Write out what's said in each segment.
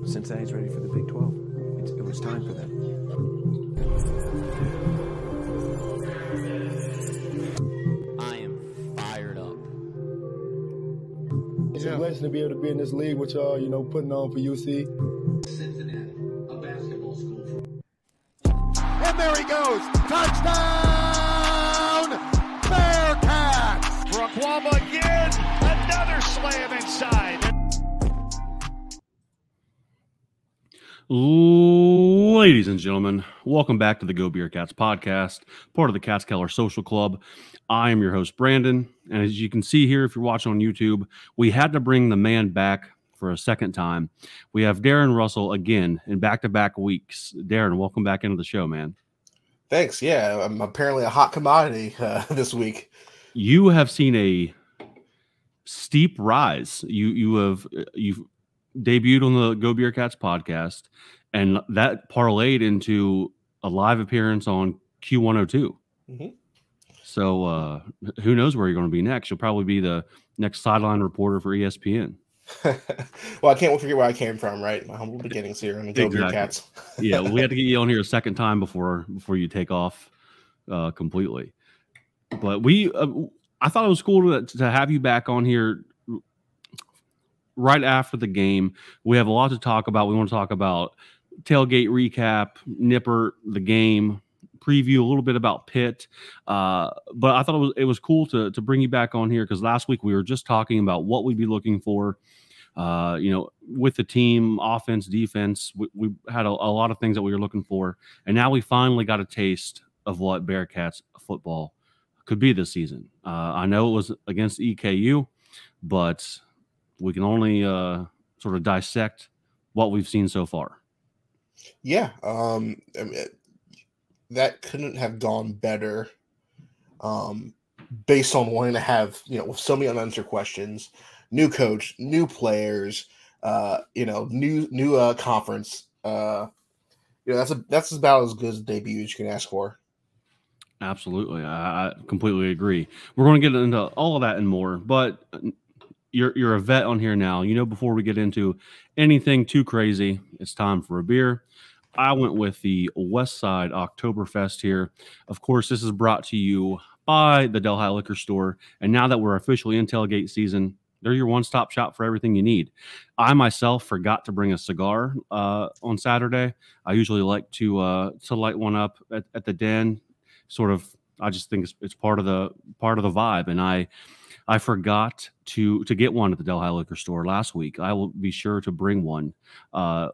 Cincinnati's ready for the Big 12. It was time for them. I am fired up. It's a blessing to be able to be in this league with y'all, you know, putting on for UC. Cincinnati, a basketball school for... And there he goes. Touchdown! Bearcats! Brookwamba again. Another slam inside. Ladies and gentlemen, welcome back to the GoBeercats podcast, part of the Catskeller Social Club. I am your host, Brandon, and as you can see here, if you're watching on YouTube, we had to bring the man back for a second time. We have Darin Russell again in back-to-back weeks. Darin, welcome back into the show, man. Thanks. Yeah, I'm apparently a hot commodity this week. You have seen a steep rise. You've debuted on the GoBeercats podcast, and that parlayed into a live appearance on Q102. Mm-hmm. So who knows where you're going to be next? You'll probably be the next sideline reporter for ESPN. Well, I can't forget where I came from, right? My humble beginnings here on the GoBeercats. Yeah, we had to get you on here a second time before you take off completely. But I thought it was cool to have you back on here right after the game. We have a lot to talk about. We want to talk about tailgate recap, Nippert, the game, preview a little bit about Pitt. But I thought it was cool to bring you back on here because last week we were just talking about what we'd be looking for, with the team, offense, defense. We had a lot of things that we were looking for. And now we finally got a taste of what Bearcats football could be this season. I know it was against EKU, but we can only sort of dissect what we've seen so far. Yeah. That couldn't have gone better based on wanting to have, with so many unanswered questions, new coach, new players, new conference. That's about as good as a debut as you can ask for. Absolutely. I completely agree. We're going to get into all of that and more, but you're a vet on here now. Before we get into anything too crazy, it's time for a beer. I went with the Westside Oktoberfest here. Of course, this is brought to you by the Delhi Liquor Store. And now that we're officially in tailgate season, they're your one-stop shop for everything you need. I myself forgot to bring a cigar on Saturday. I usually like to light one up at the den. Sort of, I just think it's part of the vibe. And I forgot to get one at the Delhi Liquor Store last week. I will be sure to bring one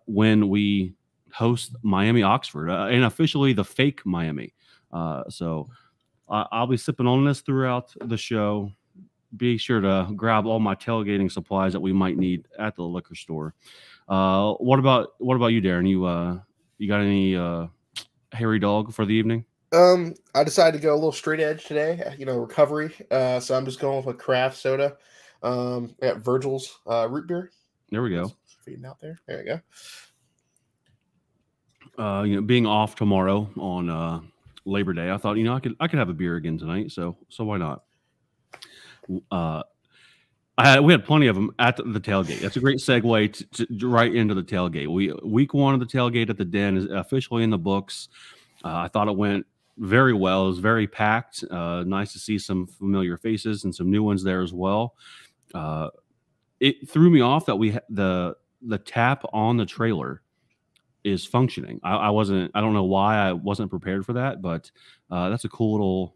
when we host Miami Oxford and officially the fake Miami. So I'll be sipping on this throughout the show. Be sure to grab all my tailgating supplies that we might need at the liquor store. What about you, Darin? You got any hairy dog for the evening? I decided to go a little straight edge today, recovery. So I'm just going with a craft soda. I got Virgil's root beer. There we go. Feeding out there. There you go. Being off tomorrow on Labor Day, I thought, I could have a beer again tonight. So why not? We had plenty of them at the tailgate. That's a great segue to right into the tailgate. Week one of the tailgate at the Den is officially in the books. I thought it went very well. It was very packed. Nice to see some familiar faces and some new ones there as well. It threw me off that the tap on the trailer is functioning. I don't know why I wasn't prepared for that, but that's a cool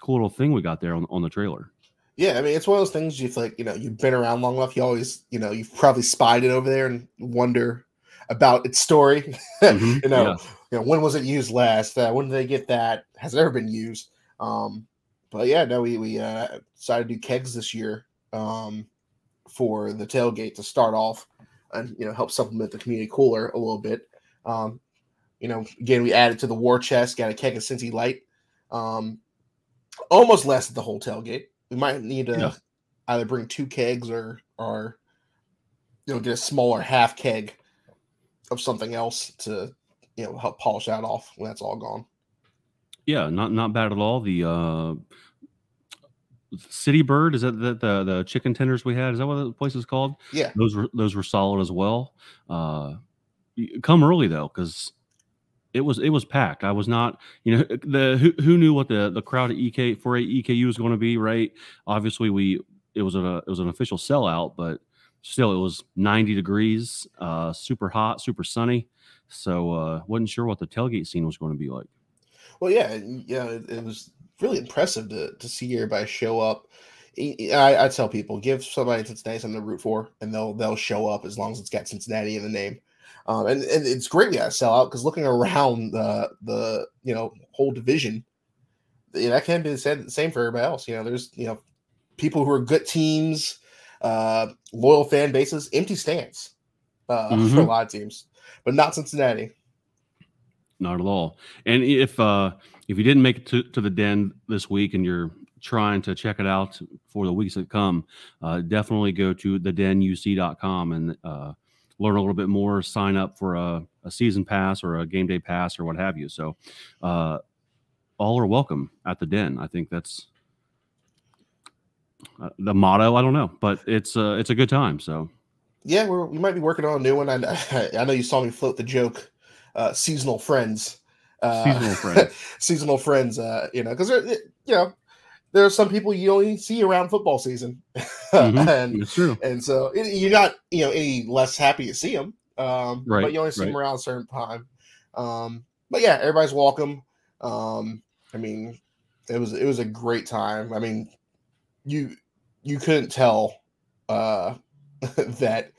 little thing we got there on the trailer. Yeah, I mean, it's one of those things you think, you've been around long enough. You always, you've probably spied it over there and wonder about its story. Mm-hmm. When was it used last? When did they get that? Has it ever been used? But yeah, no, we decided to do kegs this year for the tailgate to start off and, help supplement the community cooler a little bit. Again, we added to the war chest, got a keg of Cincy Light. Almost lasted the whole tailgate. We might need to either bring 2 kegs or get a smaller half keg of something else to help polish that off when that's all gone. Yeah, not bad at all. The City Bird, is that the chicken tenders we had? Is that what the place is called? Yeah. Those were solid as well. Come early though, because it was packed. I was not, who knew what the crowd at EKU was going to be, right? Obviously it was an official sellout, but still it was 90 degrees, super hot, super sunny. So wasn't sure what the tailgate scene was going to be like. Well, yeah, it was really impressive to see everybody show up. I tell people, give somebody in Cincinnati something to root for, and they'll show up as long as it's got Cincinnati in the name. And it's great we got to sell out, because looking around the whole division, that can be the same for everybody else. There's people who are good teams, loyal fan bases, empty stands for a lot of teams, but not Cincinnati. Not at all. And if you didn't make it to the Den this week and you're trying to check it out for the weeks that come, definitely go to thedenuc.com and learn a little bit more, sign up for a season pass or a game day pass or what have you. So all are welcome at the Den. I think that's the motto. I don't know, but it's a good time. So yeah, we might be working on a new one. I know you saw me float the joke, seasonal friends. Seasonal friends, because there are some people you only see around football season. And it's true. And so you're not any less happy to see them, right, but you only see them around a certain time. But yeah, everybody's welcome. I mean, it was a great time. I mean, you couldn't tell that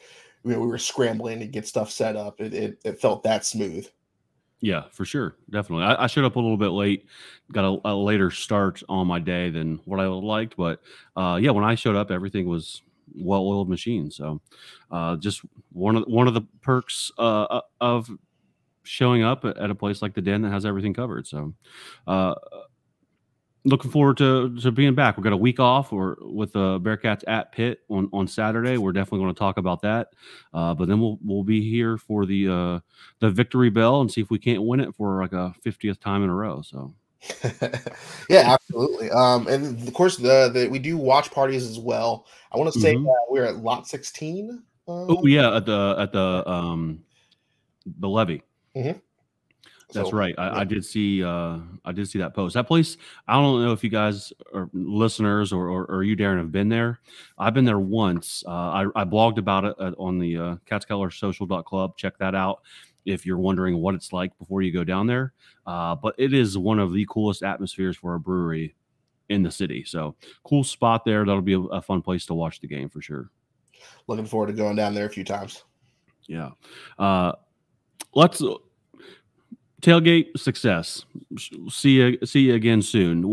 we were scrambling to get stuff set up. It felt that smooth. Yeah, for sure. Definitely. I showed up a little bit late, got a later start on my day than what I liked. But yeah, when I showed up, everything was well-oiled machine. So just one of the perks of showing up at a place like the Den that has everything covered. So looking forward to being back. We've got a week off with the Bearcats at Pitt on Saturday. We're definitely going to talk about that. But then we'll be here for the victory bell and see if we can't win it for like a 50th time in a row. So yeah, absolutely. And of course we do watch parties as well. I want to say we're at lot 16. Oh yeah, at the levee. Mm-hmm. That's right. I did see that post. That place, I don't know if you guys are listeners or you, Darin, have been there. I've been there once. I blogged about it on the Catskeller social.club. Check that out if you're wondering what it's like before you go down there. But it is one of the coolest atmospheres for a brewery in the city. So cool spot there. That'll be a fun place to watch the game for sure. Looking forward to going down there a few times. Yeah. Let's tailgate success. See you again soon.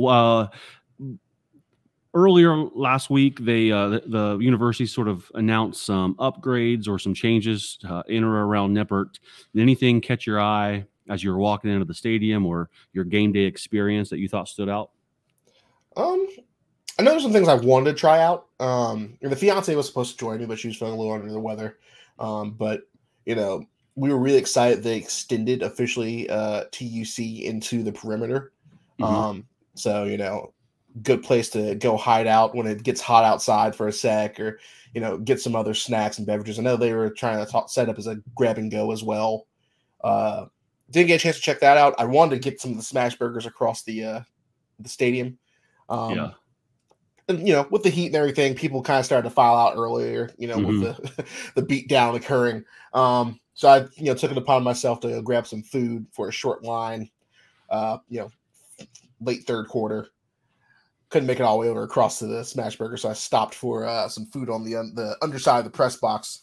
Earlier last week, the university sort of announced some upgrades or some changes in or around Nippert. Did anything catch your eye as you were walking into the stadium or your game day experience that you thought stood out? I know there's some things I wanted to try out. The fiance was supposed to join me, but she was feeling a little under the weather. But we were really excited they extended officially TUC into the perimeter. So, good place to go hide out when it gets hot outside for a sec or, get some other snacks and beverages. I know they were trying to set up as a grab and go as well. Didn't get a chance to check that out. I wanted to get some of the smash burgers across the stadium. Yeah. And, with the heat and everything, people kind of started to file out earlier, with the beat down occurring. So I, took it upon myself to grab some food for a short line, late third quarter. Couldn't make it all the way over across to the smash burger, so I stopped for some food on the underside of the press box.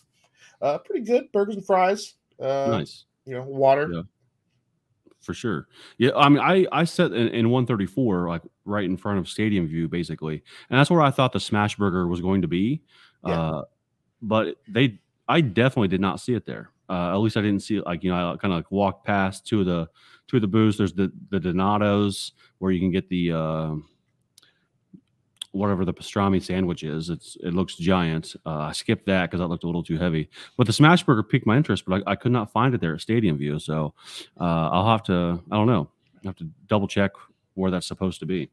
Pretty good burgers and fries. Nice. Water. Yeah. For sure. Yeah, I mean, I sat in 134, like right in front of stadium view, basically, and that's where I thought the smash burger was going to be. Yeah. But I definitely did not see it there. At least I didn't see it. Like, I kind of walked past two of the booths. There's the Donatos where you can get the whatever the pastrami sandwich is. It looks giant. I skipped that because that looked a little too heavy. But the smash burger piqued my interest, but I could not find it there at stadium view. So I'll have to, I don't know, have to double check where that's supposed to be.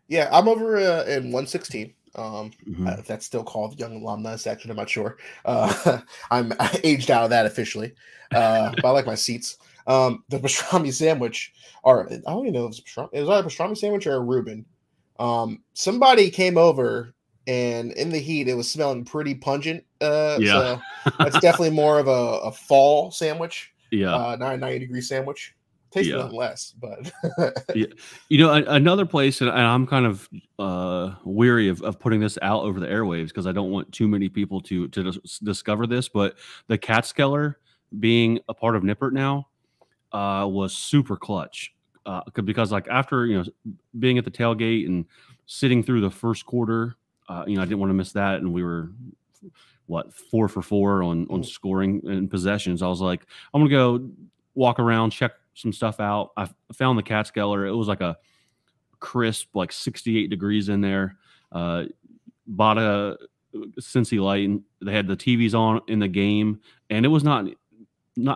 Yeah, I'm over in 116. Mhm. If that's still called Young Alumni section, I'm not sure. I'm aged out of that officially, but I like my seats. The pastrami sandwich, or I don't even know if it's pastrami. It was either a pastrami sandwich or a Reuben. Somebody came over, and in the heat, it was smelling pretty pungent. Yeah. So that's definitely more of a fall sandwich, Yeah. not a 90-degree sandwich. Tastes Yeah. nothing less, but Yeah. Another place, and I'm kind of weary of putting this out over the airwaves because I don't want too many people to discover this, but the Catskeller being a part of Nippert now was super clutch. Because like after being at the tailgate and sitting through the first quarter, I didn't want to miss that, and we were 4 for 4 on scoring and possessions. I was like, I'm gonna go walk around, check some stuff out. I found the Catskeller. It was like a crisp, like 68 degrees in there. Bought a Cincy light, and they had the TVs on in the game, and it was not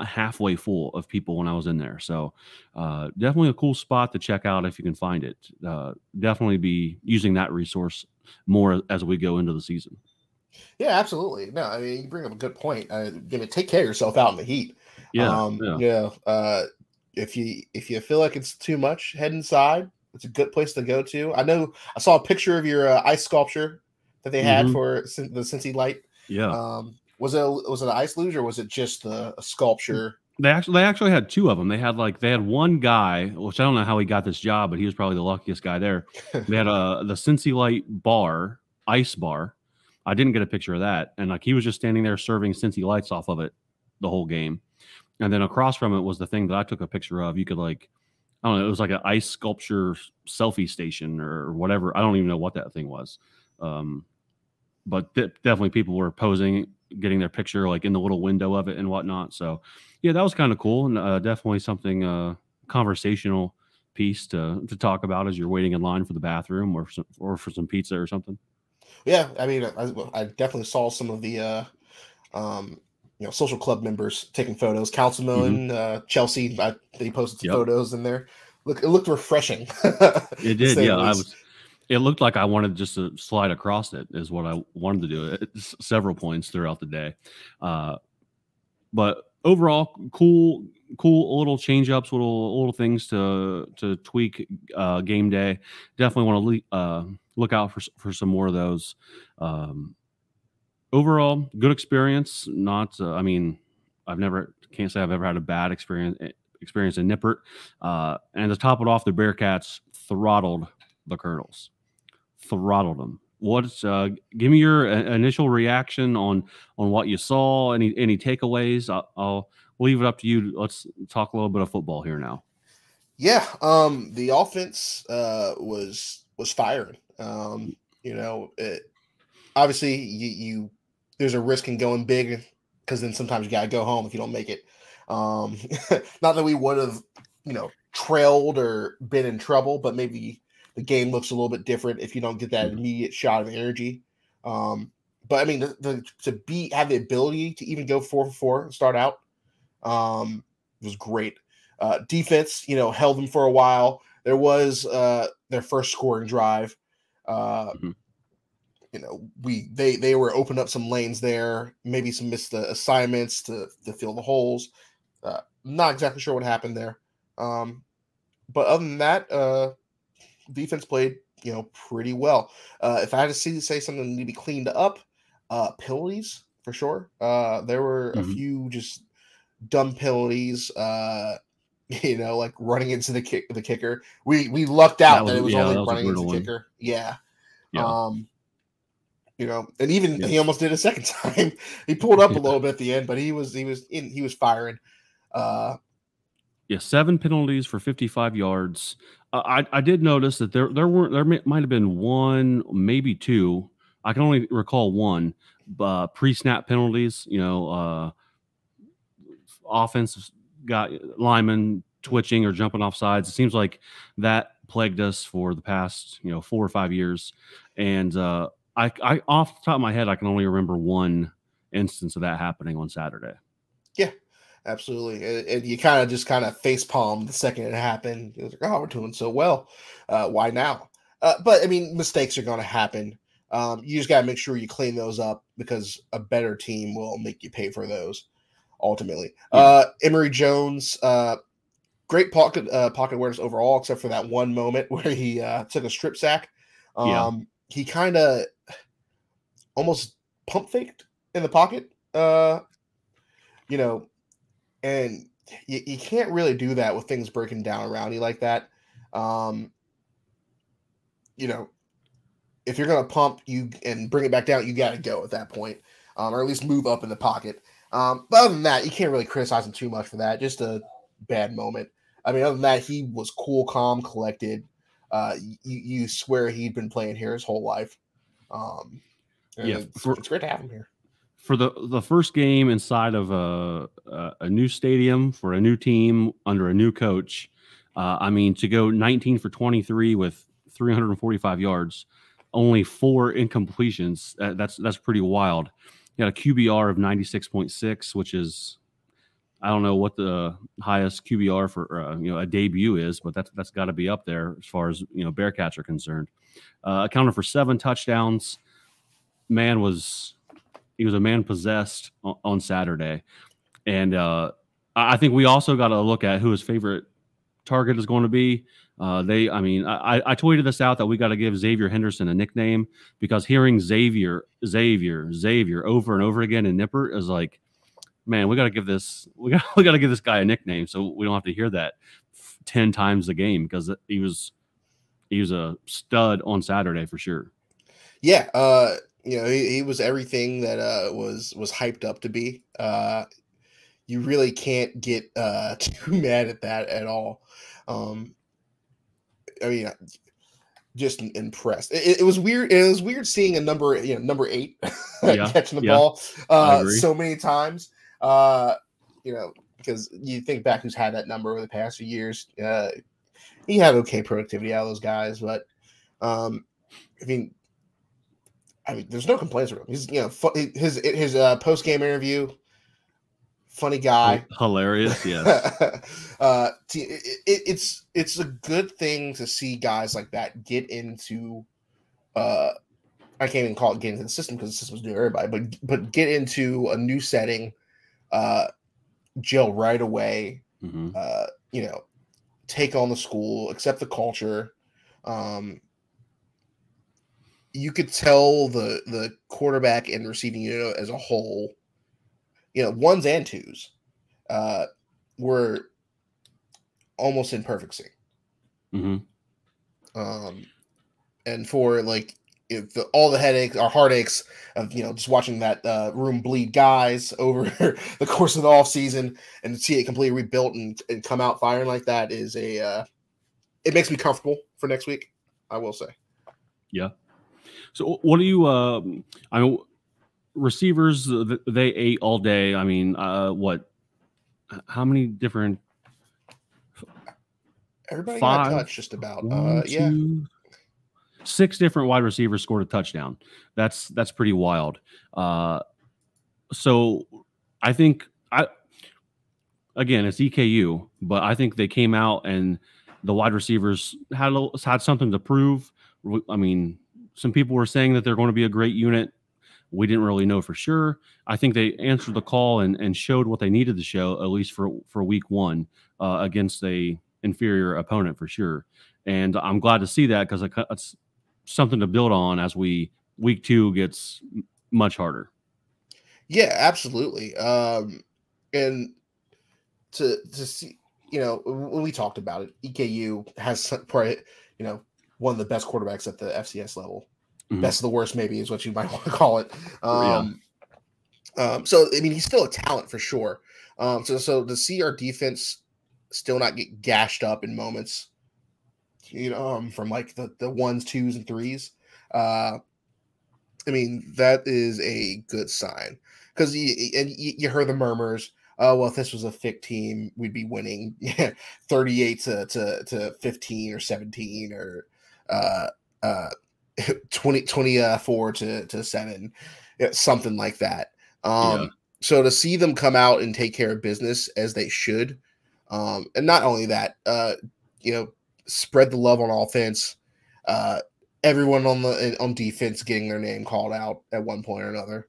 halfway full of people when I was in there. So definitely a cool spot to check out if you can find it. Definitely be using that resource more as we go into the season. yeah, absolutely. No, I mean, you bring up a good point. Take care of yourself out in the heat. Yeah. If you feel like it's too much, head inside. It's a good place to go to. I know I saw a picture of your ice sculpture that they had for the Cincy light. Yeah. Was it an ice luge or was it just a sculpture? They actually had 2 of them. They had one guy, which I don't know how he got this job, but he was probably the luckiest guy there. They had the Cincy light bar, ice bar. I didn't get a picture of that, and like he was just standing there serving Cincy lights off of it the whole game. And then across from it was the thing that I took a picture of. You could I don't know, it was like an ice sculpture selfie station or whatever. I don't even know what that thing was. But definitely people were posing, getting their picture like in the little window of it and whatnot. So yeah, that was kind of cool, and definitely something conversational piece to talk about as you're waiting in line for the bathroom or for some pizza or something. Yeah, I mean, I definitely saw some of the social club members taking photos. Councilman Chelsea, they posted some photos in there. It looked refreshing. It did, yeah. It looked like I wanted just to slide across it, is what I wanted to do at several points throughout the day. But overall, cool little change ups, little things to tweak game day. Definitely want to look out for some more of those. Overall, good experience. Not, I mean, can't say I've ever had a bad experience in Nippert. And to top it off, the Bearcats throttled the Colonels. Throttled them. Give me your initial reaction on what you saw. Any takeaways? I'll leave it up to you. Let's talk a little bit of football here now. Yeah, the offense was firing. Obviously you there's a risk in going big because then sometimes you gotta go home if you don't make it. Not that we would have trailed or been in trouble, but maybe the game looks a little bit different if you don't get that immediate shot of energy. But I mean, have the ability to even go 4 for 4 and start out was great. Defense, held them for a while. There was their first scoring drive. They were opening up some lanes there, maybe some missed assignments to fill the holes. Not exactly sure what happened there. But other than that, defense played, pretty well. If I had to say something that needed to be cleaned up, penalties for sure. There were a few just dumb penalties. Like running into the kicker. We lucked out that it was only running into the kicker. Yeah. And even he almost did a second time. He pulled up a little bit at the end, but he was firing. 7 penalties for 55 yards. I did notice that there might have been 1, maybe 2. I can only recall 1 pre-snap penalties. Offense got linemen twitching or jumping off sides. It seems like that plagued us for the past 4 or 5 years. And I off the top of my head, I can only remember 1 instance of that happening on Saturday. Yeah. Absolutely. And you kind of face palmed the second it happened. It was like, oh, we're doing so well. Why now? But I mean, mistakes are going to happen. You just got to make sure you clean those up because a better team will make you pay for those ultimately. Emory Jones, great pocket awareness overall, except for that one moment where he took a strip sack. He kind of almost pump faked in the pocket, and you can't really do that with things breaking down around you like that. If you're going to pump you and bring it back down, you got to go at that point, or at least move up in the pocket. But other than that, you can't really criticize him too much for that. Just a bad moment. I mean, other than that, he was cool, calm, collected. You swear he'd been playing here his whole life. It's great to have him here. For the first game inside of a new stadium for a new team under a new coach, to go 19 for 23 with 345 yards, only 4 incompletions. That's pretty wild. He had a QBR of 96.6, which is, I don't know what the highest QBR for a debut is, but that's got to be up there as far as Bearcats are concerned. Accounted for 7 touchdowns. He was a man possessed on Saturday, and I think we also got to look at who his favorite target is going to be. I tweeted this out that we got to give Xavier Henderson a nickname, because hearing Xavier over and over again in Nippert is like, man, we got to give this guy a nickname so we don't have to hear that 10 times a game, because he was a stud on Saturday for sure. Yeah, he was everything that was hyped up to be. You really can't get too mad at that at all. Just impressed. It was weird. It was weird seeing a number 8 catching the ball so many times. Because you think back who's had that number over the past few years. He had okay productivity out of those guys, but there's no complaints from him. He's his post game interview, funny guy, hilarious. Yes. It's a good thing to see guys like that get into. I can't even call it getting into the system, because the system's new to everybody, but get into a new setting, gel right away. Mm-hmm. Take on the school, accept the culture. You could tell the quarterback and receiving unit as a whole, ones and twos, were almost in perfect sync. Mm-hmm. And for all the headaches or heartaches of just watching that room bleed guys over the course of the off season, and to see it completely rebuilt and come out firing like that is it makes me comfortable for next week, I will say. Yeah. So what do you receivers, they ate all day. How many different? Everybody got touched just about. 6 different wide receivers scored a touchdown. That's pretty wild. So I think again, it's EKU, but I think they came out and the wide receivers had something to prove. Some people were saying that they're going to be a great unit. We didn't really know for sure. I think they answered the call and showed what they needed to show, at least for week 1 against a inferior opponent for sure. And I'm glad to see that, because it's something to build on as week 2 gets much harder. Yeah, absolutely. And to see, when we talked about it, EKU has probably, one of the best quarterbacks at the FCS level. Mm-hmm. Best of the worst, maybe, is what you might want to call it. So he's still a talent for sure. So to see our defense still not get gashed up in moments, from like the 1s, 2s, and 3s, that is a good sign, because you heard the murmurs. Oh, well, if this was a thick team, we'd be winning 38 to 15 or 17 or 24 to 7, something like that. So to see them come out and take care of business as they should, and not only that, spread the love on offense, Everyone on defense getting their name called out at one point or another.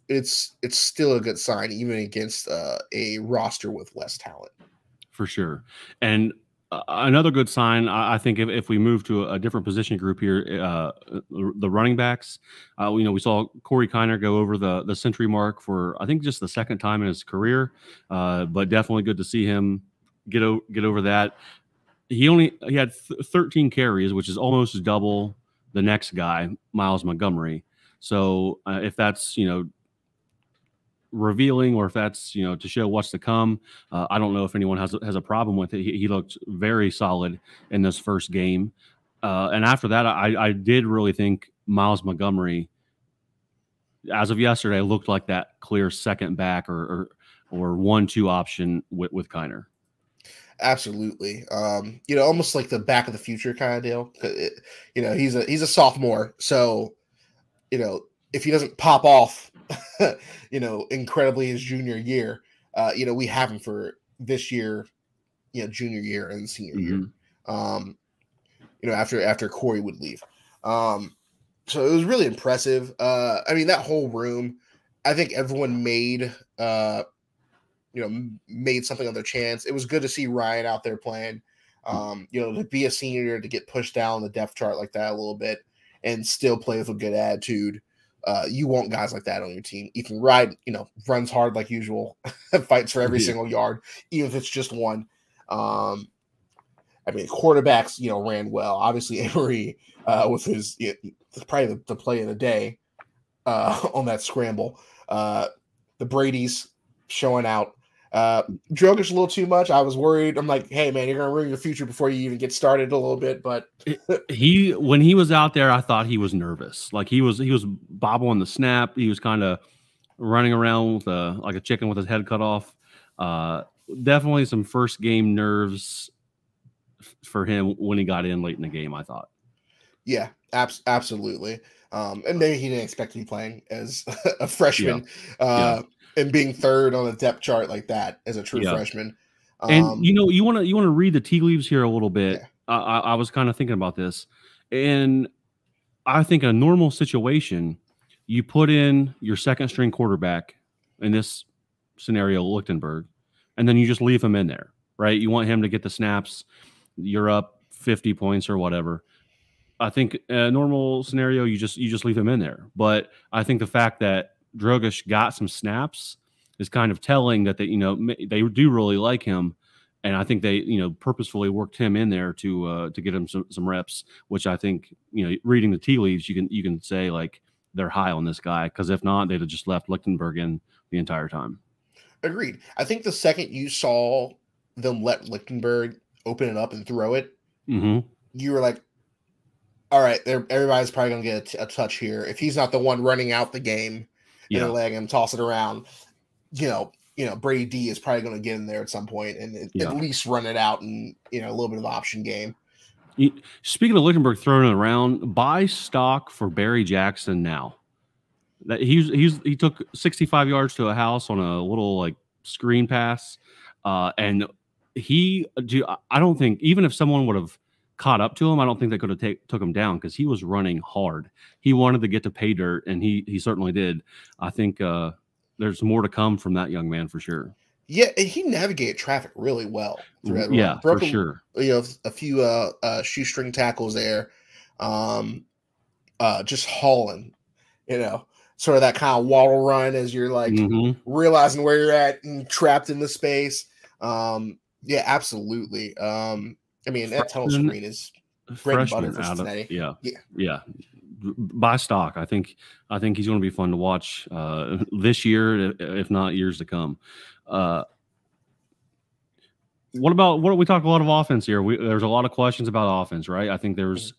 It's still a good sign, even against a roster with less talent. For sure. And another good sign, I think, if we move to a different position group here, the running backs, we saw Corey Kiner go over the century mark for, I think, just the second time in his career, but definitely good to see him get over that. He had 13 carries, which is almost double the next guy, Miles Montgomery. So if that's, revealing, or if that's to show what's to come, I don't know if anyone has a problem with it. He looked very solid in this first game, and after that, I did really think Miles Montgomery, as of yesterday, looked like that clear second back or 1-2 option with Kiner. Absolutely. Almost like the back of the future kind of deal. He's a sophomore, so if he doesn't pop off incredibly his junior year, we have him for this year, junior year and senior year. After Corey would leave. So it was really impressive. That whole room, I think everyone made something of their chance. It was good to see Ryan out there playing, to be a senior, to get pushed down the depth chart like that a little bit and still play with a good attitude. You want guys like that on your team. Ethan Wright, runs hard like usual, fights for every single yard, even if it's just one. Quarterbacks, ran well. Obviously, Emory with his probably the play of the day on that scramble. The Brady's showing out. Drogic a little too much. I was worried. I'm like, hey man, you're gonna ruin your future before you even get started a little bit. But when he was out there, I thought he was nervous. Like he was bobbling the snap. He was kind of running around with like a chicken with his head cut off. Definitely some first game nerves for him when he got in late in the game, I thought. Yeah, absolutely. And maybe he didn't expect to be playing as a freshman. And being third on the depth chart like that as a true freshman. And you want to read the tea leaves here a little bit. Yeah. I was kind of thinking about this, and I think in a normal situation, you put in your second string quarterback, in this scenario, Lichtenberg, and then you just leave him in there, right? You want him to get the snaps. You're up 50 points or whatever. I think a normal scenario, you just leave him in there. But I think the fact that Drogic got some snaps is kind of telling that they do really like him, and I think they purposefully worked him in there to get him some reps, which I think reading the tea leaves you can say like they're high on this guy, because if not, they'd have just left Lichtenberg in the entire time. Agreed. I think the second you saw them let Lichtenberg open it up and throw it, you were like, all right, everybody's probably gonna get a touch here. If he's not the one running out the game. And letting him toss it around, Brady D is probably going to get in there at some point and at least run it out in a little bit of option game. Speaking of Lichtenberg throwing it around, buy stock for Barry Jackson now. That he took 65 yards to a house on a little like screen pass, and I don't think, even if someone would have caught up to him, I don't think they could have took him down, because he was running hard. He wanted to get to pay dirt, and he certainly did. I think there's more to come from that young man for sure. Yeah, and he navigated traffic really well. Yeah, for sure. A few shoestring tackles there, just hauling. Sort of that kind of waddle run as you're like realizing where you're at and trapped in the space. Yeah, absolutely. That tunnel screen is bread and butter for Cincinnati. Yeah. Buy stock. I think he's going to be fun to watch this year, if not years to come. We talked a lot of offense here. There's a lot of questions about offense, right? I think there's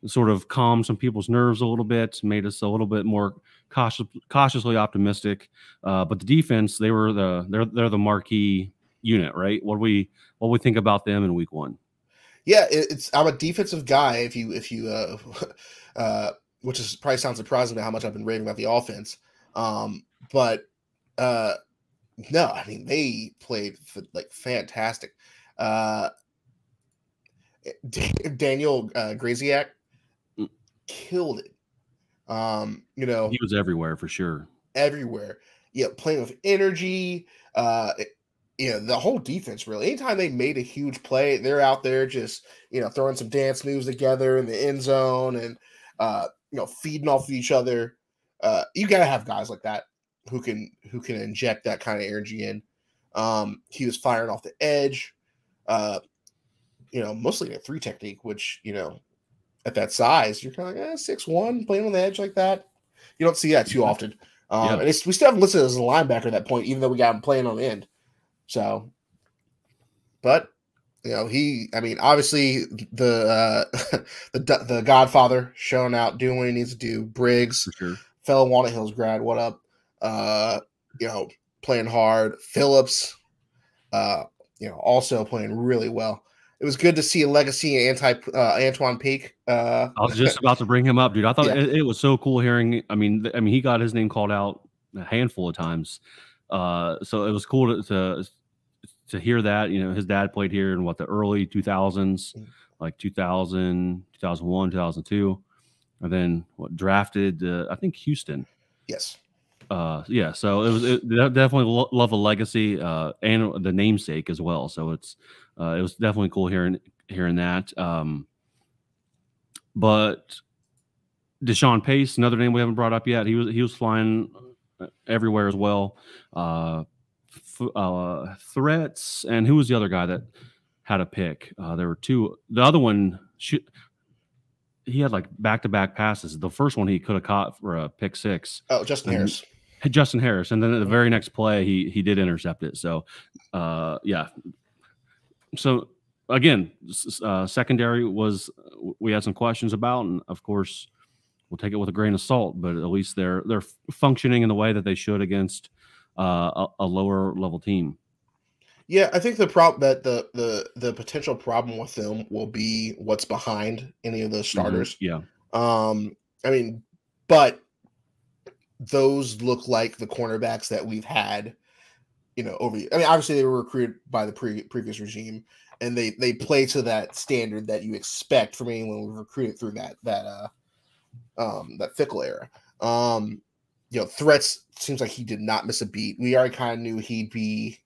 sort of calmed some people's nerves a little bit, made us a little bit more cautiously optimistic. But the defense, they're the marquee unit, right? What do we think about them in week one? Yeah, I'm a defensive guy. If you which is probably sounds surprising to how much I've been raving about the offense. But no, they played fantastic. Daniel Graziak killed it. He was everywhere for sure. Everywhere. Yeah, playing with energy. The whole defense really. Anytime they made a huge play, they're out there just throwing some dance moves together in the end zone and feeding off of each other. You gotta have guys like that who can inject that kind of energy in. He was firing off the edge. Mostly a 3 technique, which at that size, you're kind of like 6'1", playing on the edge like that. You don't see that too often. And we still haven't listed as a linebacker at that point, even though we got him playing on the end. So, but obviously the Godfather showing out, doing what he needs to do. Briggs, For sure. fellow Walnut Hills grad, what up? Playing hard. Phillips, also playing really well. It was good to see a legacy Antoine Peak. I was just about to bring him up, dude. I thought it was so cool hearing. I mean, he got his name called out a handful of times. So it was cool to hear that. His dad played here in the early 2000s, like 2000, 2001, 2002, and then drafted I think Houston. Yes. So it definitely love a legacy and the namesake as well. So it was definitely cool hearing that. But Deshaun Pace, another name we haven't brought up yet. He was flying everywhere as well. Threats, and who was the other guy that had a pick? There were 2. The other one, he had like back-to-back passes. The first one he could have caught for a pick 6. Oh, Justin Harris. And then at the very next play, he did intercept it. So, So again, secondary we had some questions about, and of course, we'll take it with a grain of salt. But at least they're functioning in the way that they should against a lower level team. Yeah, I think the problem that the potential problem with them will be what's behind any of those starters. Yeah. But those look like the cornerbacks that we've had, obviously they were recruited by the previous regime, and they play to that standard that you expect from anyone who recruited through that Fickle era. Threats seems like he did not miss a beat. We already kind of knew he'd be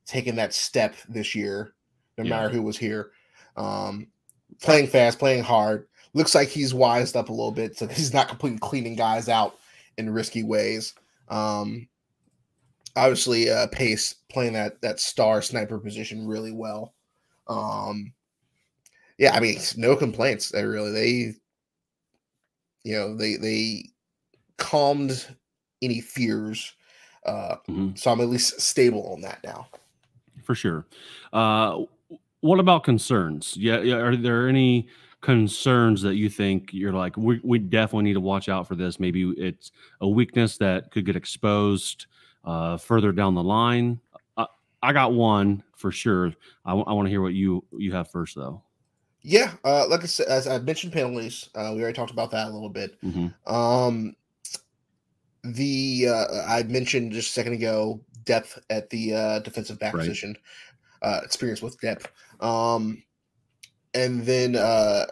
taking that step this year, no matter who was here. Playing fast, playing hard. Looks like he's wised up a little bit, so he's not completely cleaning guys out in risky ways. Obviously, Pace playing that star sniper position really well. No complaints. They calmed any fears. So I'm at least stable on that now. For sure. What about concerns? Yeah. Are there any concerns that you think you're like, we definitely need to watch out for this? Maybe it's a weakness that could get exposed further down the line. I got one for sure. I want to hear what you have first, though. Yeah. Like I said, as I mentioned, penalties. We already talked about that a little bit. I mentioned just a second ago depth at the defensive back position, experience with depth. And then I'm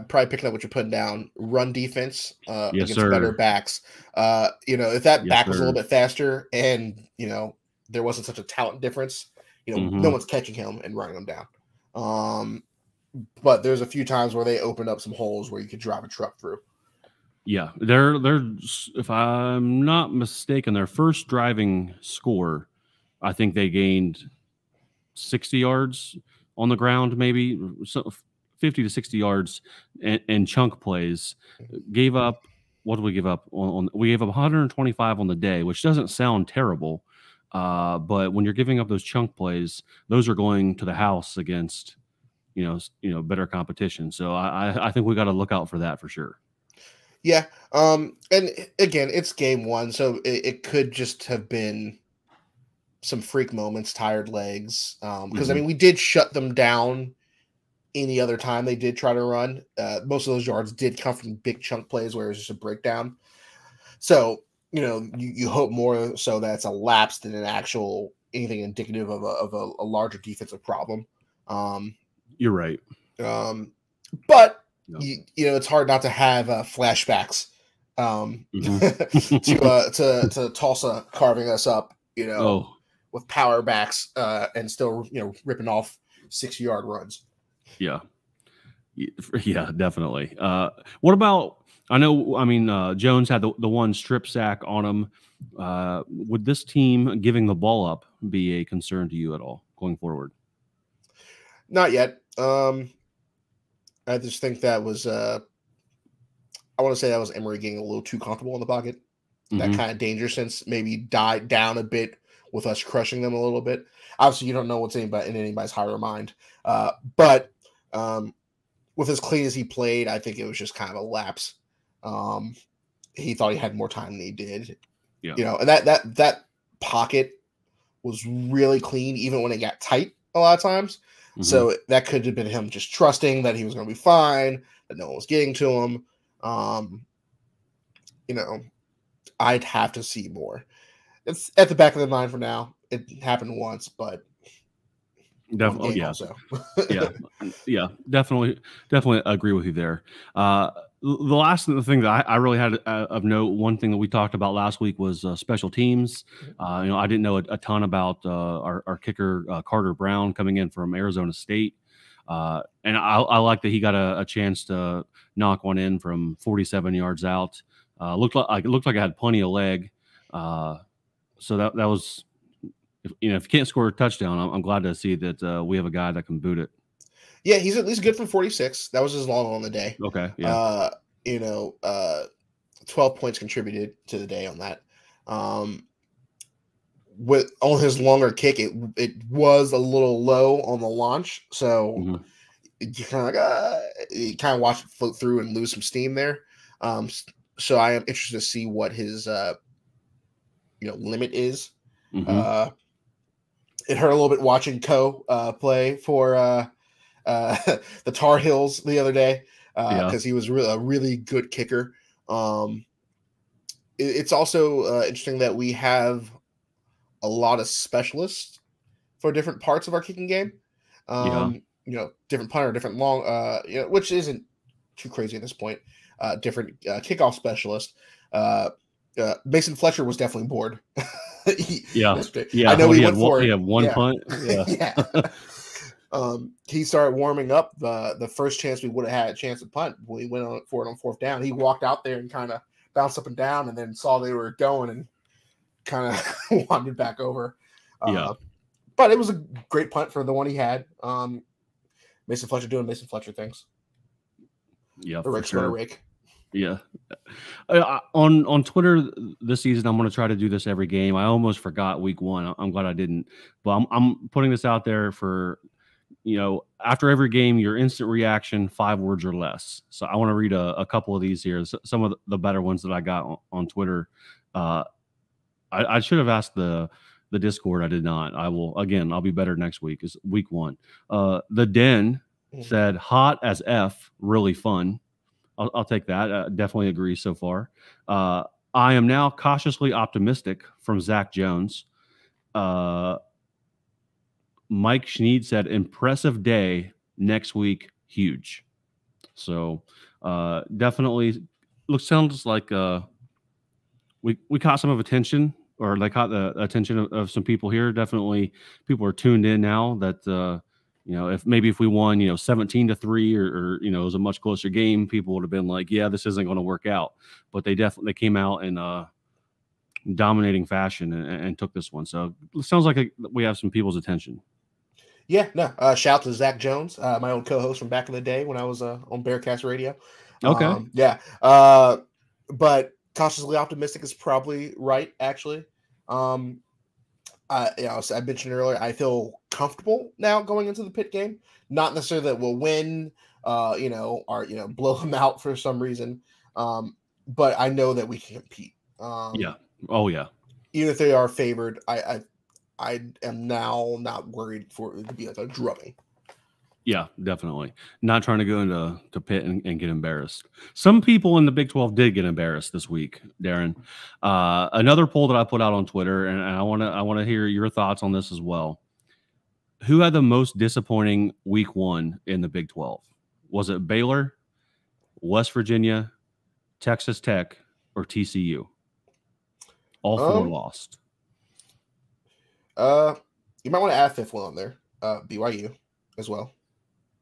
probably picking up what you're putting down. Run defense against better backs. If that back was a little bit faster and there wasn't such a talent difference, no one's catching him and running him down. But there's a few times where they opened up some holes where you could drive a truck through. Yeah, they're if I'm not mistaken, their first driving score, I think they gained 60 yards on the ground, maybe 50 to 60 yards and chunk plays. Gave up, what did we give up? We gave up 125 on the day, which doesn't sound terrible. But when you're giving up those chunk plays, those are going to the house against, better competition. So I think we got to look out for that for sure. Yeah. And again, it's game one, so it could just have been some freak moments, tired legs. Because we did shut them down any other time they did try to run. Most of those yards did come from big chunk plays where it was just a breakdown. So, you hope more so that's a lapse than an actual anything indicative of a larger defensive problem. You're right. But No. you know, it's hard not to have flashbacks to Tulsa carving us up, you know, with power backs and still, you know, ripping off 6-yard runs. Yeah. Yeah, definitely. What about, Jones had the one strip sack on him. Would this team giving the ball up be a concern to you at all going forward? Not yet. I just think that was, I want to say that was Emory getting a little too comfortable in the pocket. That kind of danger sense maybe died down a bit with us crushing them a little bit. Obviously, you don't know what's in anybody's heart or mind. But with as clean as he played, I think it was just kind of a lapse. He thought he had more time than he did. Yeah. You know, and that pocket was really clean, even when it got tight a lot of times. So that could have been him just trusting that he was going to be fine, that no one was getting to him. You know, I'd have to see more. It's at the back of the mind for now. It happened once, but definitely, yeah, definitely agree with you there. The last thing that I really had of note, one thing that we talked about last week was special teams. I didn't know a ton about our kicker Carter Brown coming in from Arizona State, and I like that he got a chance to knock one in from 47 yards out. Looked like it had plenty of leg. So that was, if you can't score a touchdown, I'm glad to see that we have a guy that can boot it. Yeah, he's at least good from 46. That was his long on the day. Okay, yeah. 12 points contributed to the day on that. With on his longer kick, it was a little low on the launch, so you kind of watch it float through and lose some steam there. So I am interested to see what his limit is. It hurt a little bit watching play for the Tar Heels the other day because he was a really good kicker. It's also interesting that we have a lot of specialists for different parts of our kicking game. Different punter, different long, which isn't too crazy at this point. Different kickoff specialist. Mason Fletcher was definitely bored. I know he went for it. He had one punt. He started warming up the first chance we would have had a chance to punt. We went for it on fourth down. He walked out there and kind of bounced up and down, and then saw they were going and kind of wandered back over. But it was a great punt for the one he had. Mason Fletcher doing Mason Fletcher things. Yeah, the Rick's gonna rake. Yeah. On Twitter this season, I'm going to try to do this every game. I almost forgot week one. I'm glad I didn't. But I'm putting this out there for, after every game, your instant reaction, 5 words or less. So I want to read a couple of these here. Some of the better ones that I got on Twitter. I should have asked the Discord. I did not. I'll be better next week. Is week 1. The Den said, hot as F, really fun. I'll take that. Definitely agree so far. I am now cautiously optimistic from Zach Jones. Mike Schneed said, impressive day next week. Huge. So definitely sounds like we caught some of attention, or they caught the attention of some people here. Definitely people are tuned in now that, if we won, 17-3 or it was a much closer game, people would have been like, yeah, this isn't going to work out. But they definitely came out in dominating fashion and took this one. So it sounds like we have some people's attention. Yeah, no. Shout to Zach Jones, my old co-host from back in the day when I was on Bearcats Radio. Okay. But cautiously optimistic is probably right, actually. As I mentioned earlier, I feel comfortable now going into the Pitt game. Not necessarily that we'll win, or blow them out for some reason, but I know that we can compete. Yeah. Oh yeah. Even if they are favored, I am now not worried for it to be like a drubbing. Yeah, definitely. Not trying to go into Pitt and get embarrassed. Some people in the Big 12 did get embarrassed this week, Darin. Another poll that I put out on Twitter, and I want to hear your thoughts on this as well. who had the most disappointing week 1 in the Big 12? Was it Baylor, West Virginia, Texas Tech, or TCU? All 4 lost. You might want to add a 5th one on there. BYU as well.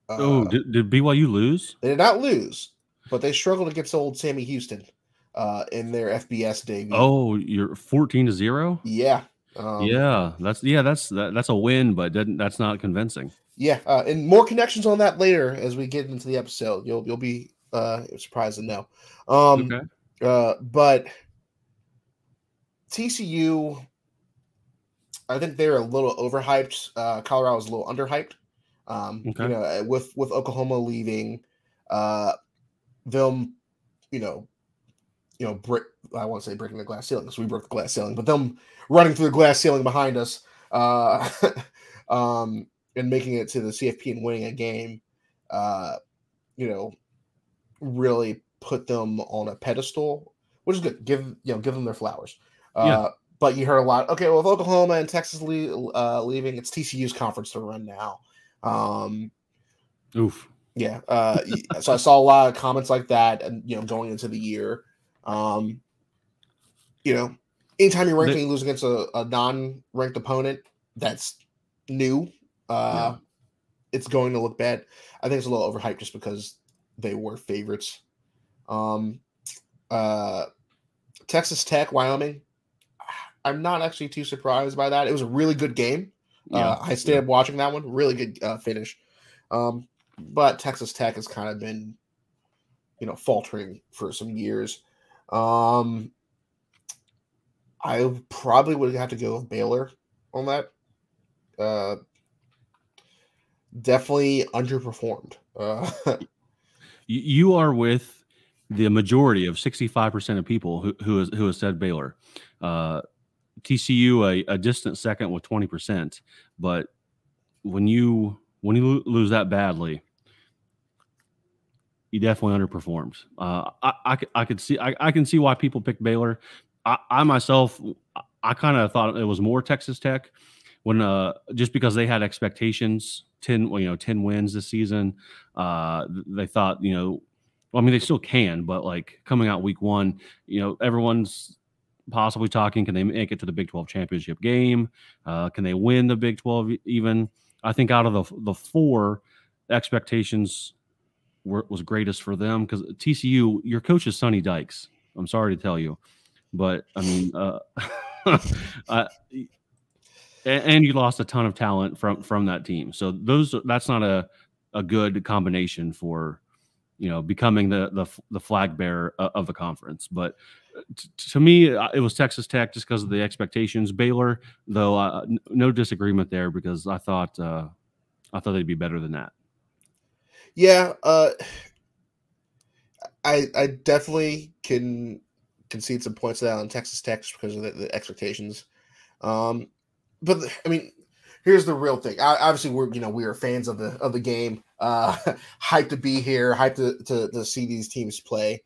Did BYU lose? They did not lose, but they struggled against old Sammy Houston in their FBS debut. Oh, you're 14-0? Yeah. That's a win, but that's not convincing. Yeah, and more connections on that later as we get into the episode. You'll be surprised to know. Okay. But TCU, I think they're a little overhyped. Colorado was a little underhyped. Okay. With Oklahoma leaving, them, I won't say breaking the glass ceiling because we broke the glass ceiling, but them running through the glass ceiling behind us, and making it to the CFP and winning a game, really put them on a pedestal, which is good. Give them their flowers. But you heard a lot. Okay, well, with Oklahoma and Texas leaving, it's TCU's conference to run now. Oof. Yeah. So I saw a lot of comments like that, and going into the year, anytime you're ranked and you lose against a non-ranked opponent that's new, it's going to look bad. I think it's a little overhyped just because they were favorites. Texas Tech, Wyoming. I'm not actually too surprised by that. It was a really good game. I stayed up watching that one. Really good finish. But Texas Tech has kind of been, faltering for some years. I probably would have to go with Baylor on that. Definitely underperformed. You are with the majority of 65% of people who has said Baylor. TCU a distant second with 20%, but when you lose that badly, you definitely underperformed. I can see why people pick Baylor. I myself, I kind of thought it was more Texas Tech when just because they had expectations, 10 wins this season. They thought, they still can, but like coming out week 1, everyone's possibly talking, can they make it to the Big 12 championship game? Can they win the Big 12 even? I think out of the 4, expectations was greatest for them because TCU, your coach is Sonny Dykes. I'm sorry to tell you, but I mean, and you lost a ton of talent from that team. So that's not a good combination for becoming the flag bearer of the conference. But to me, it was Texas Tech just because of the expectations. Baylor, though, no disagreement there because I thought they'd be better than that. Yeah, I definitely can concede some points to that on Texas Tech just because of the expectations. But I mean, here's the real thing. Obviously, we are fans of the game. Hyped to be here. Hyped to see these teams play.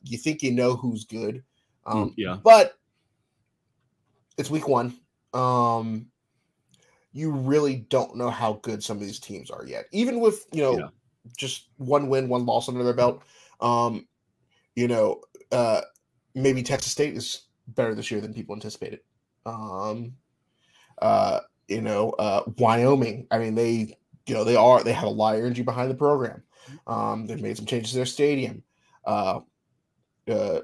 You think who's good. But it's week 1. You really don't know how good some of these teams are yet. Even with just 1 win, 1 loss under their belt. Maybe Texas State is better this year than people anticipated. Wyoming. I mean, they have a lot of energy behind the program. They've made some changes to their stadium. They've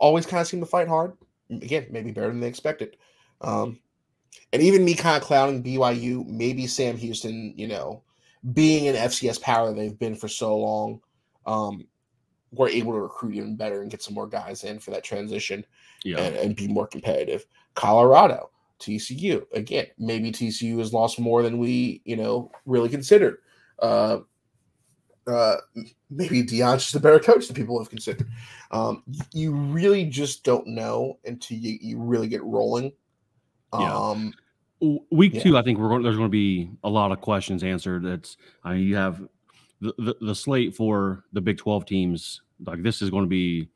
always kind of seemed to fight hard. Again, maybe better than they expected. And even me kind of clowning BYU, maybe Sam Houston, being an FCS power they've been for so long, were able to recruit even better and get some more guys in for that transition and be more competitive. Colorado, TCU, again, maybe TCU has lost more than we, really considered. Maybe Deion's just a better coach than people have considered. You really just don't know until you really get rolling. Week 2, I think there's going to be a lot of questions answered. You have the slate for the Big 12 teams. Like this is going to be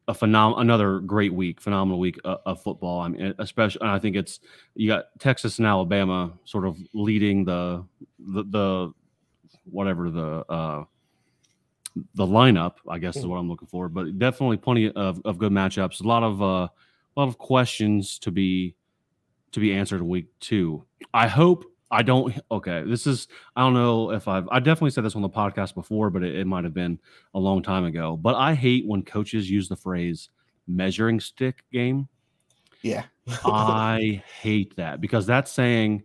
another great week, phenomenal week of football. I mean, especially I think you got Texas and Alabama sort of leading the whatever the lineup, I guess is what I'm looking for. But definitely plenty of good matchups. A lot of questions to be answered in week 2. I hope I don't. Okay, I don't know if I definitely said this on the podcast before, but it might have been a long time ago. But I hate when coaches use the phrase measuring stick game. Yeah. I hate that, because that's saying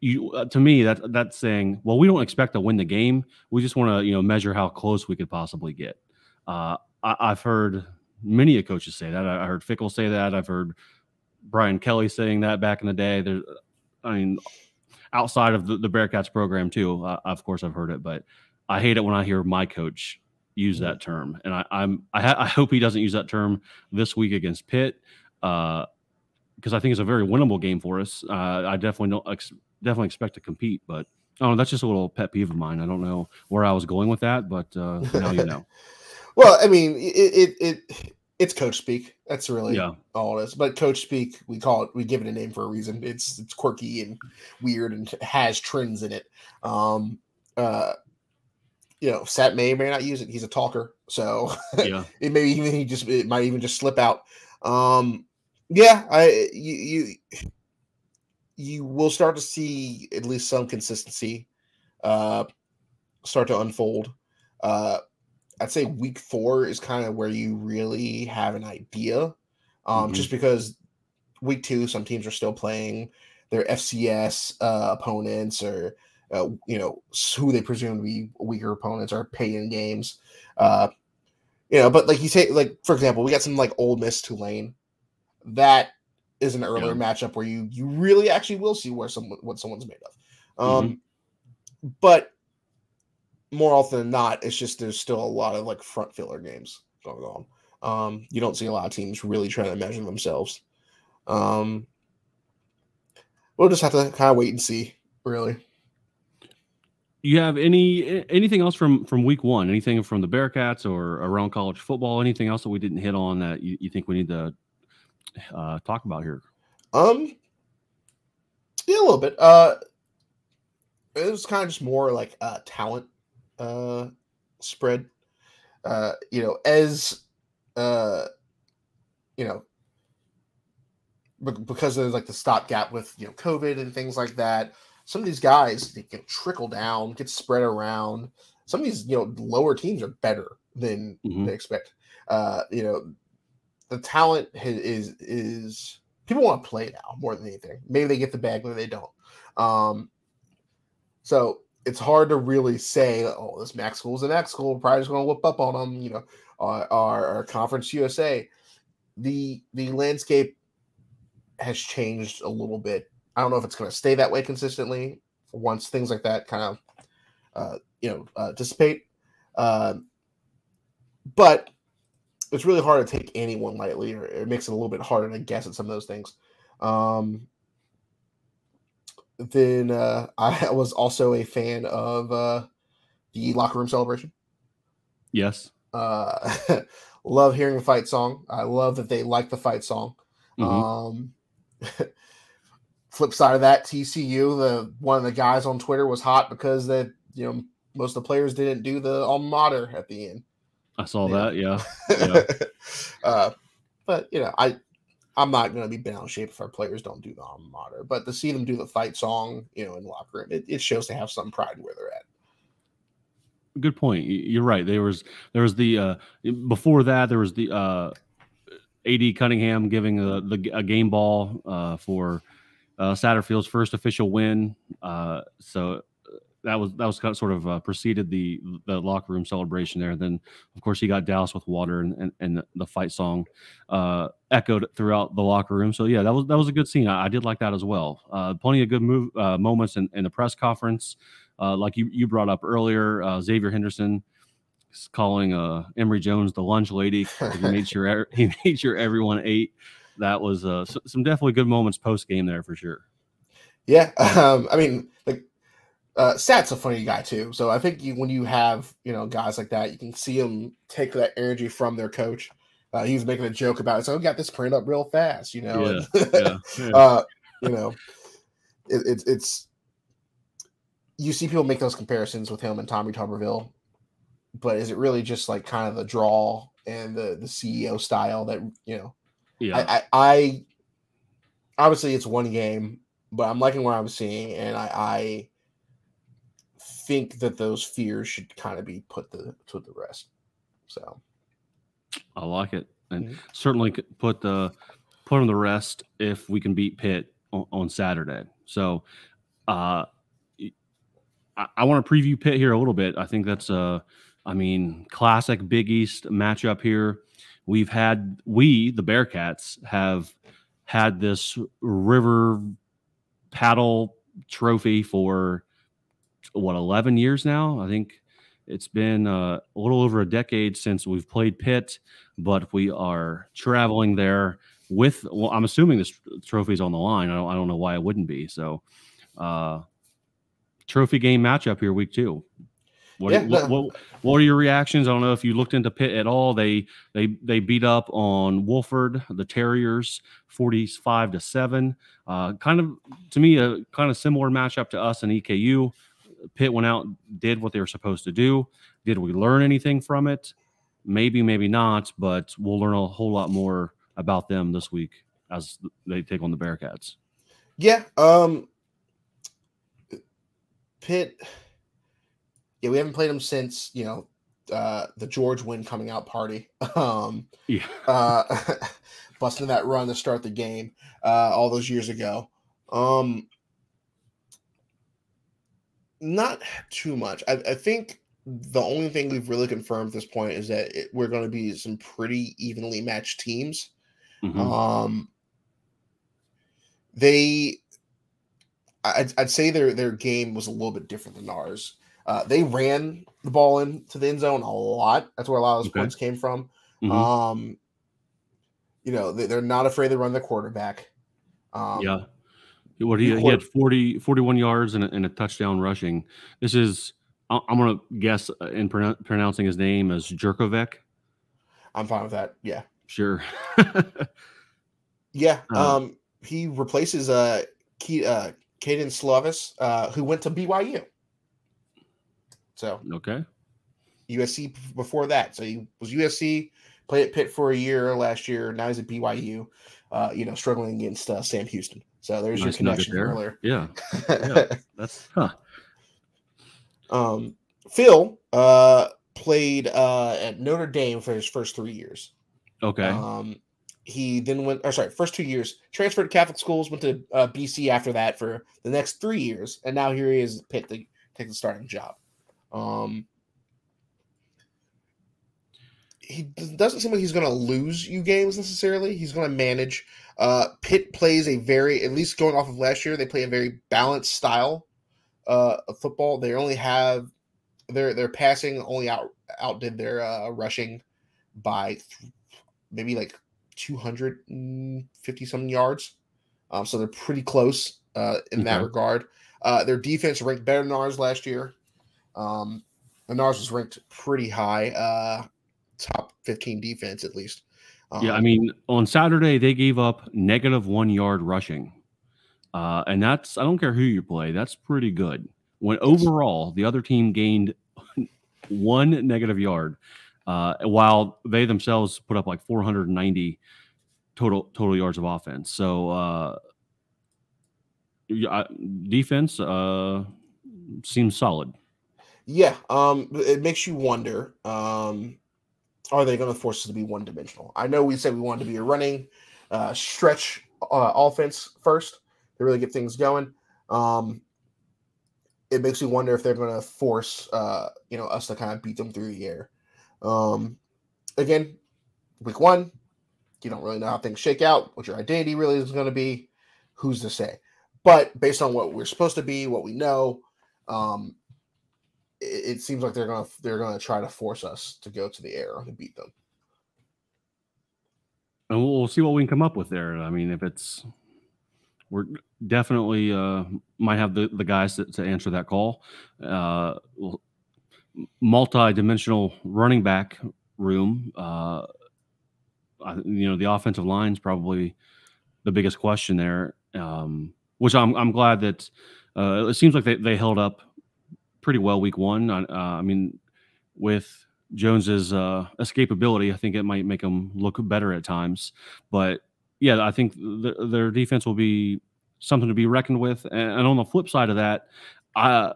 to me that's saying, well, we don't expect to win the game. We just want to, measure how close we could possibly get. I've heard many coaches say that. I heard Fickle say that. I've heard Brian Kelly saying that back in the day. Outside of the Bearcats program too, of course I've heard it, but I hate it when I hear my coach use that term, and I hope he doesn't use that term this week against Pitt, because I think it's a very winnable game for us. I definitely expect to compete, but that's just a little pet peeve of mine. I don't know where I was going with that, but now you know. Well, I mean, it's coach speak. That's really all it is. But coach speak, we give it a name for a reason. It's quirky and weird and has trends in it. Sat may or may not use it. He's a talker, so it might even just slip out. You will start to see at least some consistency start to unfold. I'd say week 4 is kind of where you really have an idea, just because week 2, some teams are still playing their FCS opponents, or who they presume to be weaker opponents, or pay-in games. But like you say, like for example, we got some like Ole Miss Tulane. That is an earlier matchup where you really actually will see what someone's made of. But more often than not, it's just there's still a lot of like front filler games going on. You don't see a lot of teams really trying to measure themselves. We'll just have to kind of wait and see, really. You have anything else from week 1? Anything from the Bearcats or around college football? Anything else that we didn't hit on that you think we need to talk about here? Yeah, a little bit. It was kind of just more like talent spread. Because there's like the stopgap with COVID and things like that. Some of these guys, they can trickle down, get spread around. Some of these lower teams are better than they expect. The talent is people want to play now more than anything. Maybe they get the bag, maybe they don't. So it's hard to really say, oh, this MAC school's a MAC school, we're probably just going to whoop up on them. Our Conference USA. The landscape has changed a little bit. I don't know if it's going to stay that way consistently once things like that kind of dissipate. But it's really hard to take anyone lightly, or it makes it a little bit harder to guess at some of those things. Then I was also a fan of the locker room celebration. Yes. Love hearing the fight song. I love that they like the fight song. Flip side of that, TCU, one of the guys on Twitter was hot because that most of the players didn't do the alma mater at the end. I saw that, yeah. But I'm not going to be bent out of shape if our players don't do the alma mater. But to see them do the fight song, in the locker room, it shows they have some pride in where they're at. Good point. You're right. There was the before that there was the AD Cunningham giving a game ball for Satterfield's first official win. So that was kind of sort of preceded the locker room celebration there. Then of course he got doused with water, and the fight song echoed throughout the locker room. So yeah, that was a good scene. I did like that as well. Plenty of good moments in the press conference. Like you brought up earlier, Xavier Henderson calling Emory Jones the lunch lady. He made sure everyone ate. That was some definitely good moments post game there for sure. Yeah, I mean, Sat's a funny guy too. So I think when you have guys like that, you can see them take that energy from their coach He was making a joke about it. So I got this print up real fast, you know. Yeah. You know, it's you see people make those comparisons with him and Tommy Tuberville, but is it really just like kind of the draw and the CEO style that, you know? Yeah. I obviously it's one game, but I'm liking what I'm seeing, and I think that those fears should kind of be put to the rest. So I like it, and certainly put on the rest if we can beat Pitt on Saturday. So, I want to preview Pitt here a little bit. I think that's classic Big East matchup here. The Bearcats have had this river paddle trophy for 11 years now. I think it's been a little over a decade since we've played Pitt, but we are traveling there with, well, I'm assuming this trophy's on the line. I don't know why it wouldn't be. So, trophy game matchup here, week 2. What are your reactions? I don't know if you looked into Pitt at all. They beat up on Wolford, the Terriers, 45-7. Kind of, to me, a kind of similar matchup to us and EKU. Pitt went out, did what they were supposed to do. Did we learn anything from it? Maybe, maybe not, but we'll learn a whole lot more about them this week as they take on the Bearcats. Yeah. Pitt, yeah, we haven't played them since, you know, the George win coming out party. Busting that run to start the game all those years ago. Not too much. I think the only thing we've really confirmed at this point is that we're going to be some pretty evenly matched teams. Mm-hmm. I'd say their game was a little bit different than ours. They ran the ball into the end zone a lot. That's where a lot of those points came from. Mm-hmm. You know, they're not afraid to run the quarterback. Yeah. He had 41 yards and a touchdown rushing. This is, I'm going to guess in pronouncing his name as Jerkovec. I'm fine with that. Yeah. Sure. Yeah. He replaces Caden Slovis, who went to BYU. So okay. USC before that. So he was USC, played at Pitt for a year last year. Now he's at BYU, you know, struggling against Sam Houston. So there's your connection earlier. Yeah. That's Phil played at Notre Dame for his first 3 years. Okay. He then first 2 years, transferred to Catholic schools, went to BC after that for the next 3 years, and now here he is at Pitt to take the starting job. He doesn't seem like he's going to lose you games necessarily. He's going to manage. Pitt plays at least going off of last year, they play a very balanced style of football. They only have their passing only outdid their rushing by maybe like 250 some yards. So they're pretty close in that regard. Their defense ranked better than ours last year. And ours was ranked pretty high, top 15 defense at least. Yeah, I mean, on Saturday they gave up -1 yard rushing, and that's, I don't care who you play, that's pretty good. When overall the other team gained 1 negative yard, while they themselves put up like 490 total yards of offense. So defense seems solid. Yeah, it makes you wonder, are they going to force us to be one-dimensional? I know we said we wanted to be a running stretch offense first to really get things going. It makes you wonder if they're going to force us to kind of beat them through the air. Again, week 1, you don't really know how things shake out, what your identity really is going to be. Who's to say? But based on what we're supposed to be, what we know, it seems like they're gonna try to force us to go to the air and beat them. And we'll see what we can come up with there. I mean, we're definitely might have the guys to answer that call. Multi-dimensional running back room. the offensive line is probably the biggest question there, which I'm glad that it seems like they held up pretty well week one. I mean, with Jones's escapability, I think it might make them look better at times. But yeah, I think their defense will be something to be reckoned with. And on the flip side of that,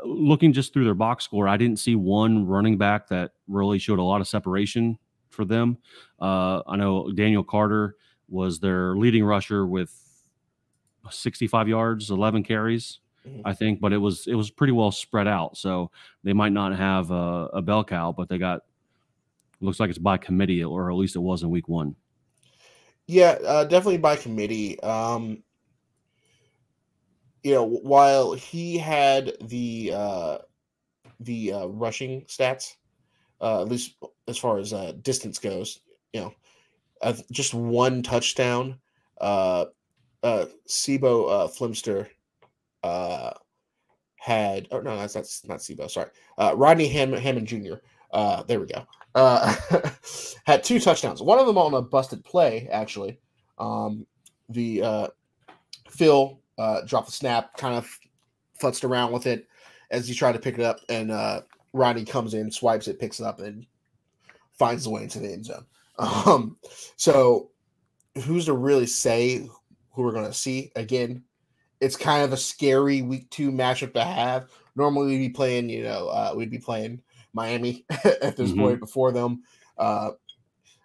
looking just through their box score, I didn't see one running back that really showed a lot of separation for them. I know Daniel Carter was their leading rusher with 65 yards, 11 carries, I think, but it was pretty well spread out. So they might not have a bell cow, but they got, looks like it's by committee, or at least it was in week one. Yeah, definitely by committee. While he had the rushing stats, at least as far as distance goes, just one touchdown. Sibo Flimster had, oh no, that's not Sibo, sorry. Rodney Hammond Jr. There we go. Had 2 touchdowns. One of them on a busted play, actually. Phil dropped the snap, kind of futzed around with it as he tried to pick it up, and Rodney comes in, swipes it, picks it up, and finds the way into the end zone. So who's to really say who we're going to see? Again, it's kind of a scary week 2 matchup to have. Normally we'd be playing Miami at this point before them.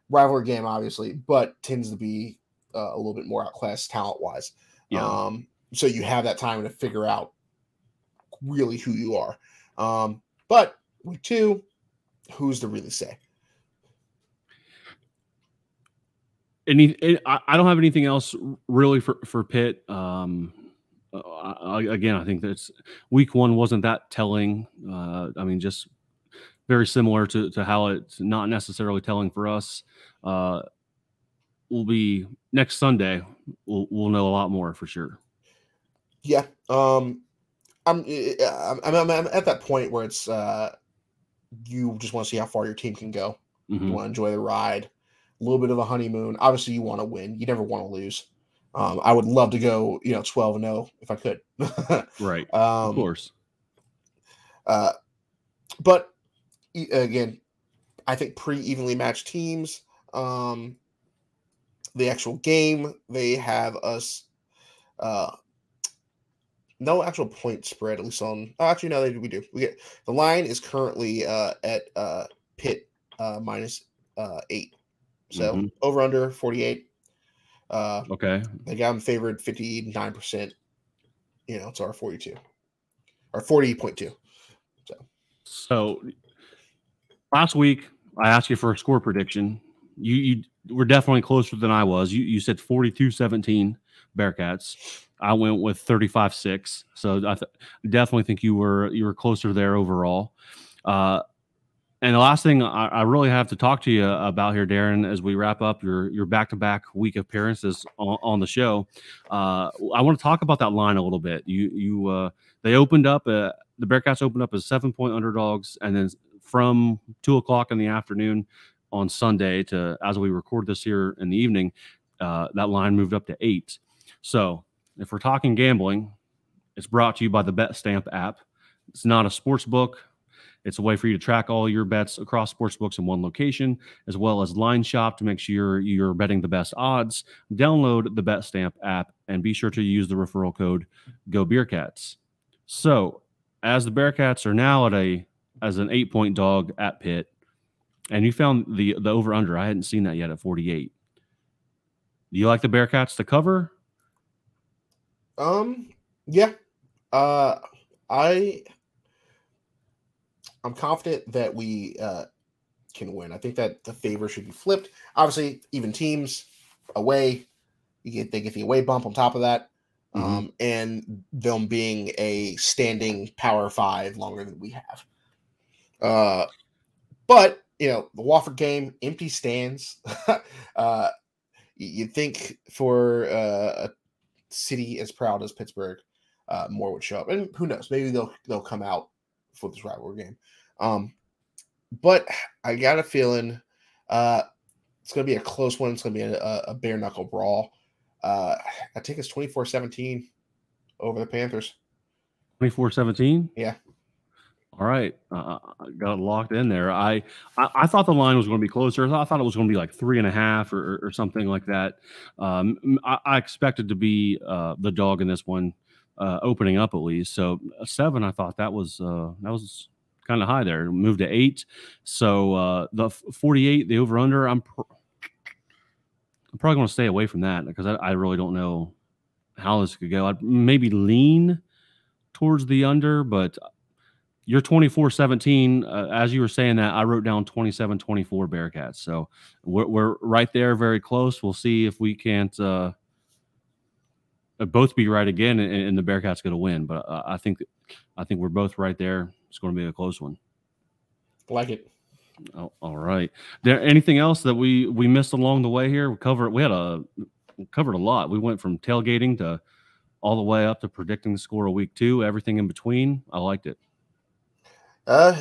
Rivalry game, obviously, but tends to be a little bit more outclassed talent-wise. Yeah. So you have that time to figure out really who you are. But week 2, who's to really say? I don't have anything else really for Pitt. Again, I think that's week 1 wasn't that telling. I mean, just very similar to how it's not necessarily telling for us. Will be next Sunday. We'll know a lot more for sure. Yeah. I'm at that point where it's you just want to see how far your team can go. You want to enjoy the ride, a little bit of a honeymoon. Obviously, you want to win. You never want to lose. I would love to go, 12-0 if I could. Right. Of course. But again, I think pretty evenly matched teams. The actual game, they have us. No actual point spread, at least on. Oh, actually, no, we do. We get the line is currently at Pitt minus 8. So over under 48. Okay. They got them favored 59%. It's our 42 or 40.2. So last week I asked you for a score prediction. You were definitely closer than I was. You said 42-17 Bearcats. I went with 35-6. So I definitely think you were closer there overall. And the last thing I really have to talk to you about here, Darin, as we wrap up your back-to-back week appearances on the show, I want to talk about that line a little bit. They opened up the Bearcats opened up as 7-point underdogs, and then from 2:00 in the afternoon on Sunday to as we record this here in the evening, that line moved up to 8. So if we're talking gambling, it's brought to you by the BetStamp app. It's not a sports book. It's a way for you to track all your bets across sportsbooks in one location, as well as line shop to make sure you're betting the best odds. Download the BetStamp app and be sure to use the referral code GoBeercats. So as the Bearcats are now as an 8-point dog at Pitt, and you found the over-under. I hadn't seen that yet at 48. Do you like the Bearcats to cover? Yeah. I'm confident that we can win. I think that the favor should be flipped. Obviously, even teams away, they get the away bump on top of that, and them being a standing Power 5 longer than we have. But the Wofford game, empty stands. You'd think for a city as proud as Pittsburgh, more would show up, and who knows? Maybe they'll come out for this rivalry game. But I got a feeling It's going to be a close one. It's going to be a bare knuckle brawl. I think it's 24-17 over the Panthers. 24-17? Yeah. All right. Got it locked in there. I thought the line was going to be closer. I thought it was going to be like 3.5 or something like that. I expected to be the dog in this one, opening up at least. So 7, I thought that was kind of high there. It moved to 8. So the 48, the over under, I'm probably going to stay away from that because I really don't know how this could go. I'd maybe lean towards the under, but you're 24-17. As you were saying that, I wrote down 27-24 Bearcats. So we're right there, very close. We'll see if we can't both be right again, and the Bearcats going to win. But I think we're both right there. It's going to be a close one. Like it. Oh, all right. There anything else that we missed along the way here? We covered a lot. We went from tailgating to all the way up to predicting the score of week 2. Everything in between. I liked it.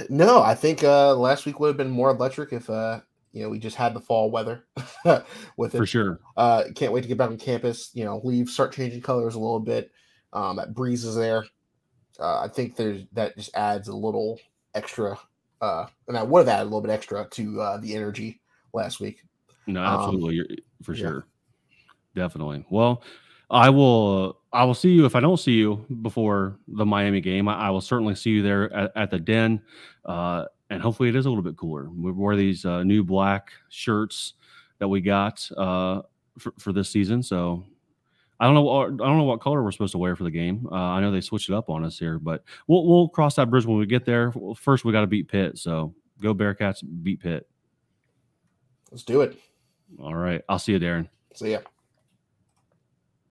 No, I think last week would have been more electric if we just had the fall weather with it. For sure. Can't wait to get back on campus, start changing colors a little bit. That breeze is there. I think that just adds a little extra, and I would have added a little bit extra to the energy last week. No, absolutely. For sure. Definitely. Well, I will see you if I don't see you before the Miami game. I will certainly see you there at the Den, and hopefully it is a little bit cooler. We wear these new black shirts that we got for this season. So I don't know what color we're supposed to wear for the game. I know they switched it up on us here, but we'll cross that bridge when we get there. Well, first we got to beat Pitt. So go Bearcats, beat Pitt. Let's do it. All right. I'll see you, Darin. See ya.